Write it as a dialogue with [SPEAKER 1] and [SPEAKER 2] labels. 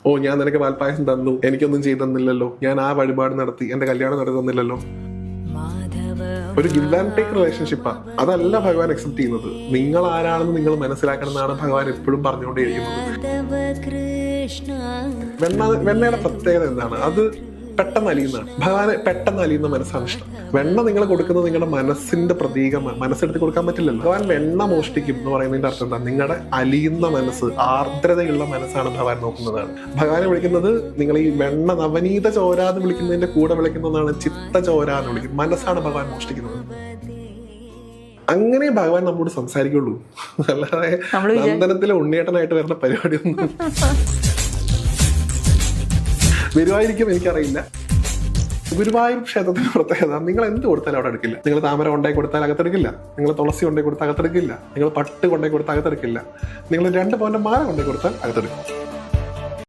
[SPEAKER 1] ഓ ഞാൻ നിനക്ക് പാൽപ്പായസം തന്നു, എനിക്കൊന്നും ചെയ്തു തന്നില്ലല്ലോ, ഞാൻ ആ വഴിപാട് നടത്തി, എന്റെ കല്യാണം നടത്തി തന്നില്ലല്ലോ. ഒരു ഗിവ് ആൻഡ് ടേക്ക് റിലേഷൻഷിപ്പാ. അതല്ല ഭഗവാൻ അക്സെപ്റ്റ് ചെയ്യുന്നത്. നിങ്ങൾ ആരാണെന്ന് നിങ്ങൾ മനസ്സിലാക്കണം എന്നാണ് ഭഗവാൻ എപ്പോഴും പറഞ്ഞുകൊണ്ടേയിരിക്കുന്നത്. വെണ്ണയുടെ പ്രത്യേകത എന്താണ്? അത് പെട്ടെന്ന് അലിയുന്നതാണ്. ഭഗവാന് പെട്ടെന്ന് അലിയുന്ന മനസ്സാണ് ഇഷ്ടം. വെണ്ണ നിങ്ങൾ കൊടുക്കുന്നത് നിങ്ങളുടെ മനസ്സിന്റെ പ്രതീകമാണ്. മനസ്സെടുത്ത് കൊടുക്കാൻ പറ്റില്ലല്ലോ. ഭഗവാൻ വെണ്ണ മോഷ്ടിക്കും എന്ന് പറയുന്നതിന്റെ അർത്ഥം എന്താ? നിങ്ങളുടെ അലിയുന്ന മനസ്സ്, ആർദ്രതയുള്ള മനസ്സാണ് ഭഗവാൻ നോക്കുന്നതാണ്. ഭഗവാനെ വിളിക്കുന്നത് നിങ്ങൾ ഈ വെണ്ണ നവനീത ചോരാന്ന് വിളിക്കുന്നതിന്റെ കൂടെ വിളിക്കുന്നതാണ് ചിത്ത ചോര എന്ന് വിളിക്കുന്നത്. മനസ്സാണ് ഭഗവാൻ മോഷ്ടിക്കുന്നത്. അങ്ങനെ ഭഗവാൻ നമ്മോട് സംസാരിക്കുള്ളൂ. അല്ലാതെ നന്ദനത്തിലെ ഉണ്ണിയേട്ടനായിട്ട് വരുന്ന പരിപാടിയൊന്നും വരുമായിരിക്കും, എനിക്കറിയില്ല. ഗുരുവായൂർ ക്ഷേത്രത്തിന്റെ പ്രത്യേകത, നിങ്ങൾ എന്ത് കൊടുത്താലും അവിടെ എടുക്കില്ല. നിങ്ങൾ താമര കൊണ്ടായി കൊടുത്താൽ അകത്തെടുക്കില്ല, നിങ്ങൾ തുളസി കൊണ്ടേ കൊടുത്താൽ അകത്തെടുക്കില്ല, നിങ്ങൾ പട്ട് കൊണ്ടേ കൊടുത്താൽ അകത്തെടുക്കില്ല, നിങ്ങൾ 2 പവന്റെ മാല കൊണ്ടേ കൊടുത്താൽ അകത്തെടുക്കും.